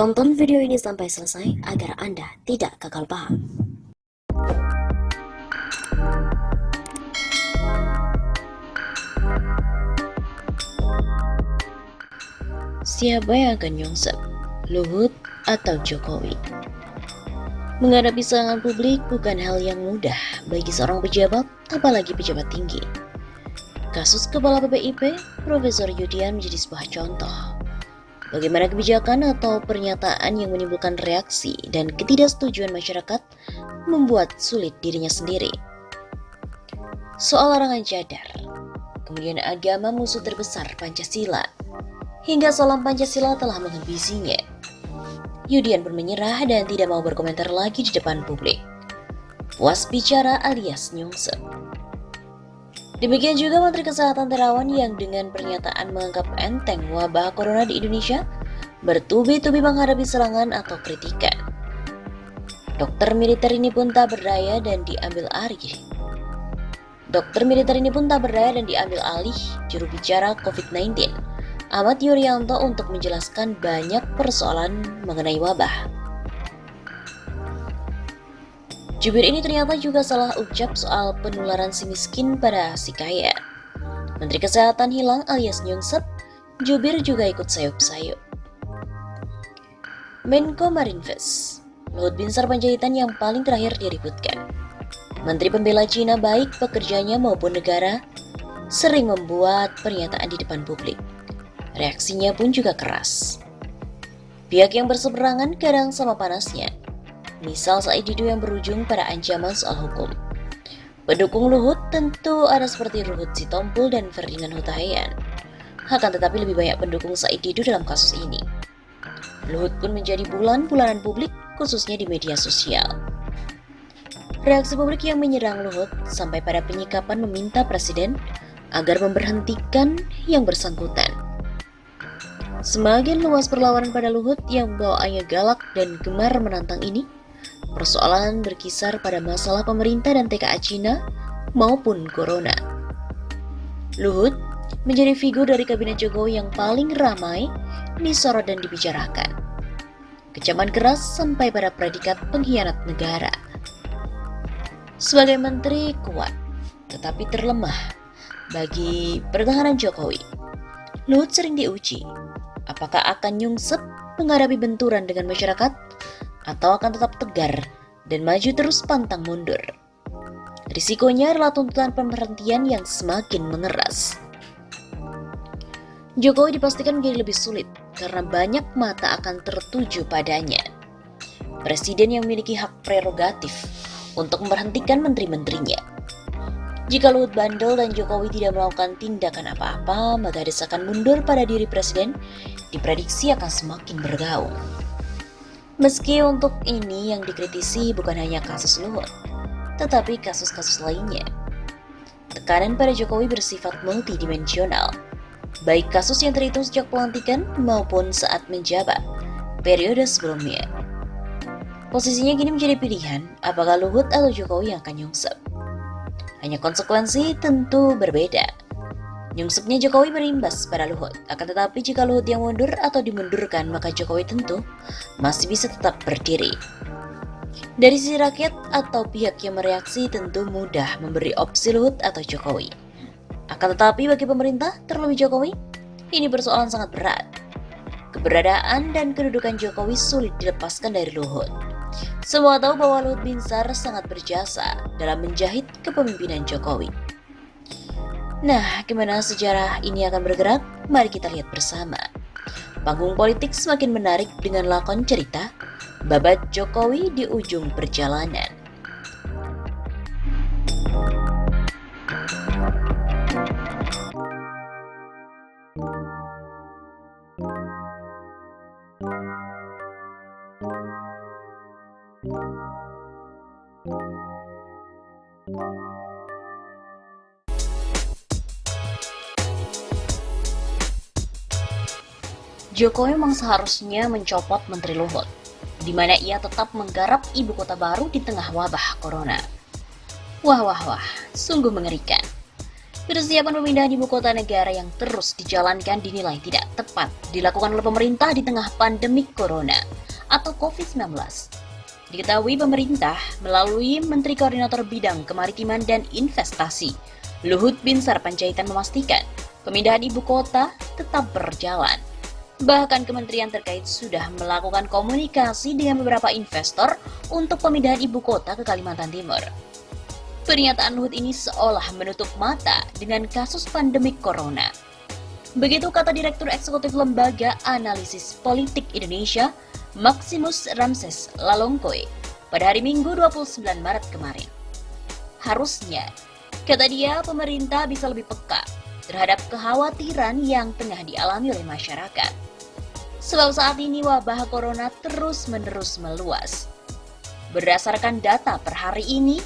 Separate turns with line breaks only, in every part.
Tonton video ini sampai selesai agar Anda tidak gagal paham.
Siapa yang akan nyungsep, Luhut atau Jokowi? Menghadapi serangan publik bukan hal yang mudah bagi seorang pejabat, apalagi pejabat tinggi. Kasus Kepala BPIP, Profesor Yudian menjadi sebuah contoh. Bagaimana kebijakan atau pernyataan yang menimbulkan reaksi dan ketidaksetujuan masyarakat membuat sulit dirinya sendiri. Soal larangan cadar, kemudian agama musuh terbesar Pancasila, hingga salam Pancasila telah menghabisinya. Yudian pun menyerah dan tidak mau berkomentar lagi di depan publik. Puas bicara alias nyungsep. Demikian juga Menteri Kesehatan Terawan yang dengan pernyataan menganggap enteng wabah corona di Indonesia bertubi-tubi menghadapi serangan atau kritikan. Dokter militer ini pun tak berdaya dan diambil alih juru bicara COVID-19 Ahmad Yuryanto untuk menjelaskan banyak persoalan mengenai wabah. Jubir ini ternyata juga salah ucap soal penularan si miskin pada si kaya. Menteri Kesehatan hilang alias nyungsep, jubir juga ikut sayup-sayup. Menko Marinvest, Luhut Binsar Panjaitan yang paling terakhir diributkan. Menteri Pembela Cina baik pekerjanya maupun negara sering membuat pernyataan di depan publik. Reaksinya pun juga keras. Pihak yang berseberangan kadang sama panasnya. Misal Said Didu yang berujung pada ancaman soal hukum. Pendukung Luhut tentu ada seperti Ruhut Sitompul dan Ferdinand Hutahian. Akan tetapi lebih banyak pendukung Said Didu dalam kasus ini. Luhut pun menjadi bulanan publik khususnya di media sosial. Reaksi publik yang menyerang Luhut sampai pada penyikapan meminta Presiden agar memberhentikan yang bersangkutan. Semakin luas perlawanan pada Luhut yang bawaannya galak dan gemar menantang ini, persoalan berkisar pada masalah pemerintah dan TKA Cina maupun Corona. Luhut menjadi figur dari kabinet Jokowi yang paling ramai disorot dan dibicarakan. Kecaman keras sampai pada predikat pengkhianat negara. Sebagai menteri kuat, tetapi terlemah bagi pertahanan Jokowi. Luhut sering diuji. Apakah akan nyungsep menghadapi benturan dengan masyarakat atau akan tetap tegar dan maju terus pantang mundur? Risikonya adalah tuntutan pemberhentian yang semakin mengeras. Jokowi dipastikan menjadi lebih sulit karena banyak mata akan tertuju padanya. Presiden yang memiliki hak prerogatif untuk memberhentikan menteri-menterinya. Jika Luhut bandel dan Jokowi tidak melakukan tindakan apa-apa, maka desakan mundur pada diri Presiden diprediksi akan semakin bergaung. Meski untuk ini yang dikritisi bukan hanya kasus Luhut, tetapi kasus-kasus lainnya. Tekanan pada Jokowi bersifat multidimensional, baik kasus yang terhitung sejak pelantikan maupun saat menjabat periode sebelumnya. Posisinya kini menjadi pilihan, apakah Luhut atau Jokowi yang akan nyungsep. Hanya konsekuensi tentu berbeda. Nyungsepnya Jokowi berimbas pada Luhut, akan tetapi jika Luhut yang mundur atau dimundurkan, maka Jokowi tentu masih bisa tetap berdiri. Dari sisi rakyat atau pihak yang mereaksi tentu mudah memberi opsi Luhut atau Jokowi. Akan tetapi bagi pemerintah, terlebih Jokowi, ini persoalan sangat berat. Keberadaan dan kedudukan Jokowi sulit dilepaskan dari Luhut. Semua tahu bahwa Luhut Binsar sangat berjasa dalam menjahit kepemimpinan Jokowi. Nah, gimana sejarah ini akan bergerak? Mari kita lihat bersama. Panggung politik semakin menarik dengan lakon cerita babat Jokowi di ujung perjalanan. Jokowi memang seharusnya mencopot Menteri Luhut, di mana ia tetap menggarap ibu kota baru di tengah wabah corona. Wah, sungguh mengerikan. Persiapan pemindahan ibu kota negara yang terus dijalankan dinilai tidak tepat dilakukan oleh pemerintah di tengah pandemi corona atau COVID-19. Diketahui pemerintah melalui Menteri Koordinator Bidang Kemaritiman dan Investasi, Luhut Binsar Panjaitan memastikan pemindahan ibu kota tetap berjalan. Bahkan kementerian terkait sudah melakukan komunikasi dengan beberapa investor untuk pemindahan ibu kota ke Kalimantan Timur. Pernyataan Luhut ini seolah menutup mata dengan kasus pandemi corona. Begitu kata Direktur Eksekutif Lembaga Analisis Politik Indonesia, Maximus Ramses Lalongkoe, pada hari Minggu 29 Maret kemarin. Harusnya, kata dia, pemerintah bisa lebih peka terhadap kekhawatiran yang tengah dialami oleh masyarakat. Sebab saat ini wabah corona terus-menerus meluas. Berdasarkan data per hari ini,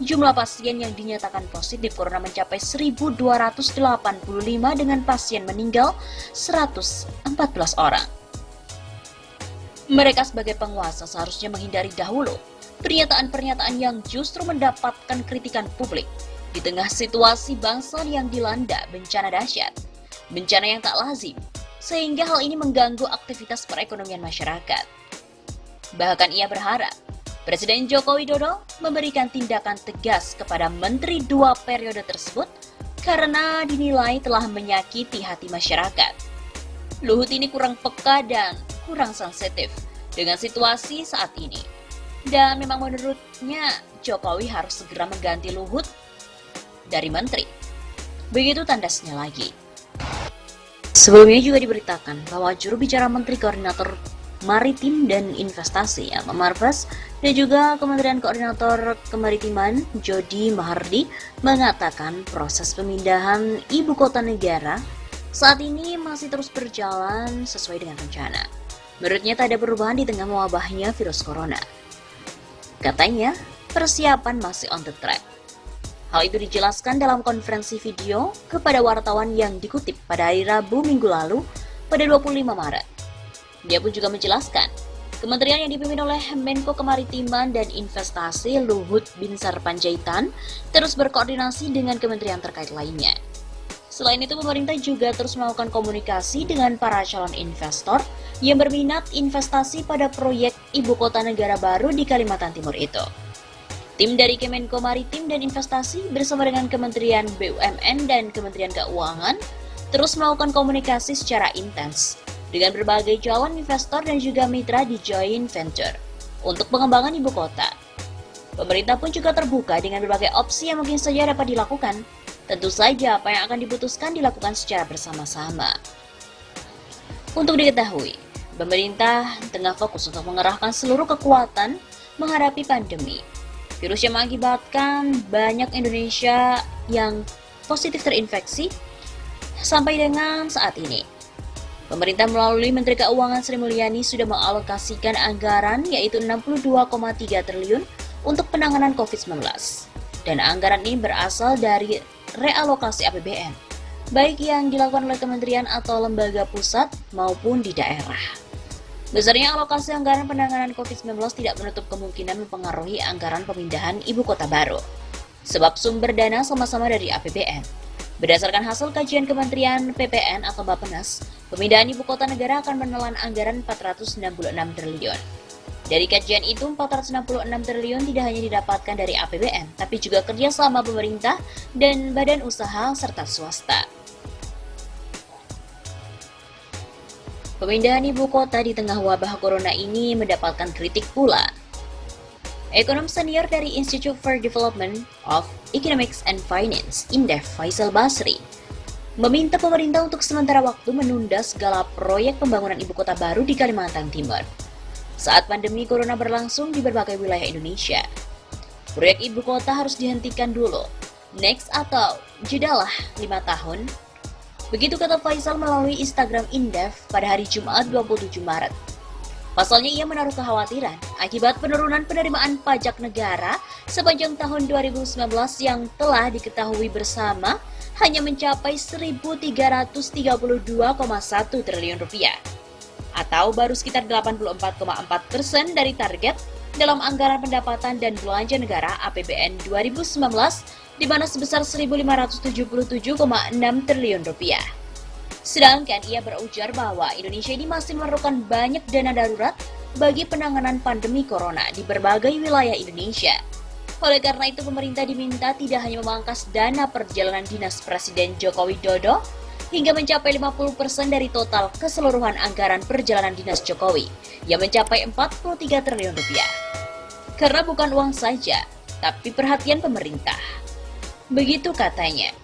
jumlah pasien yang dinyatakan positif corona mencapai 1.285 dengan pasien meninggal 114 orang. Mereka sebagai penguasa seharusnya menghindari dahulu pernyataan-pernyataan yang justru mendapatkan kritikan publik di tengah situasi bangsa yang dilanda bencana dahsyat, bencana yang tak lazim, sehingga hal ini mengganggu aktivitas perekonomian masyarakat. Bahkan ia berharap Presiden Joko Widodo memberikan tindakan tegas kepada menteri 2 periode tersebut karena dinilai telah menyakiti hati masyarakat. Luhut ini kurang peka dan kurang sensitif dengan situasi saat ini. Dan memang menurutnya Jokowi harus segera mengganti Luhut dari menteri. Begitu tandasnya lagi. Sebelumnya juga diberitakan bahwa juru bicara Menteri Koordinator Maritim dan Investasi atau Marves dan juga Kementerian Koordinator Kemaritiman Jody Mahardi mengatakan proses pemindahan ibu kota negara saat ini masih terus berjalan sesuai dengan rencana. Menurutnya tak ada perubahan di tengah mewabahnya virus corona. Katanya, persiapan masih on the track. Hal itu dijelaskan dalam konferensi video kepada wartawan yang dikutip pada hari Rabu minggu lalu pada 25 Maret. Dia pun juga menjelaskan, kementerian yang dipimpin oleh Menko Kemaritiman dan Investasi Luhut Binsar Panjaitan terus berkoordinasi dengan kementerian terkait lainnya. Selain itu, pemerintah juga terus melakukan komunikasi dengan para calon investor yang berminat investasi pada proyek ibu kota negara baru di Kalimantan Timur itu. Tim dari Kemenko Maritim dan Investasi bersama dengan Kementerian BUMN dan Kementerian Keuangan terus melakukan komunikasi secara intens dengan berbagai calon investor dan juga mitra di joint venture untuk pengembangan ibu kota. Pemerintah pun juga terbuka dengan berbagai opsi yang mungkin saja dapat dilakukan. Tentu saja apa yang akan diputuskan dilakukan secara bersama-sama. Untuk diketahui, pemerintah tengah fokus untuk mengerahkan seluruh kekuatan menghadapi pandemi. Virus yang mengakibatkan banyak Indonesia yang positif terinfeksi sampai dengan saat ini. Pemerintah melalui Menteri Keuangan Sri Mulyani sudah mengalokasikan anggaran yaitu 62,3 triliun untuk penanganan COVID-19. Dan anggaran ini berasal dari realokasi APBN, baik yang dilakukan oleh kementerian atau lembaga pusat maupun di daerah. Besarnya alokasi anggaran penanganan COVID-19 tidak menutup kemungkinan mempengaruhi anggaran pemindahan ibu kota baru. Sebab sumber dana sama-sama dari APBN. Berdasarkan hasil kajian Kementerian PPN atau Bappenas, pemindahan ibu kota negara akan menelan anggaran 466 triliun. Dari kajian itu, 466 triliun tidak hanya didapatkan dari APBN, tapi juga kerjasama pemerintah dan badan usaha serta swasta. Pemindahan ibu kota di tengah wabah corona ini mendapatkan kritik pula. Ekonom senior dari Institute for Development of Economics and Finance, INDEF, Faisal Basri, meminta pemerintah untuk sementara waktu menunda segala proyek pembangunan ibu kota baru di Kalimantan Timur saat pandemi corona berlangsung di berbagai wilayah Indonesia. Proyek ibu kota harus dihentikan dulu, next atau jedalah 5 tahun. Begitu kata Faisal melalui Instagram INDEF pada hari Jumat 27 Maret. Pasalnya ia menaruh kekhawatiran akibat penurunan penerimaan pajak negara sepanjang tahun 2019 yang telah diketahui bersama hanya mencapai 1.332,1 triliun rupiah atau baru sekitar 84,4% dari target dalam anggaran pendapatan dan belanja negara APBN 2019 di mana sebesar 1.577,6 triliun rupiah. Sedangkan ia berujar bahwa Indonesia ini masih memerlukan banyak dana darurat bagi penanganan pandemi corona di berbagai wilayah Indonesia. Oleh karena itu, pemerintah diminta tidak hanya memangkas dana perjalanan dinas Presiden Joko Widodo hingga mencapai 50% dari total keseluruhan anggaran perjalanan dinas Jokowi yang mencapai 43 triliun rupiah. Karena bukan uang saja, tapi perhatian pemerintah. Begitu katanya.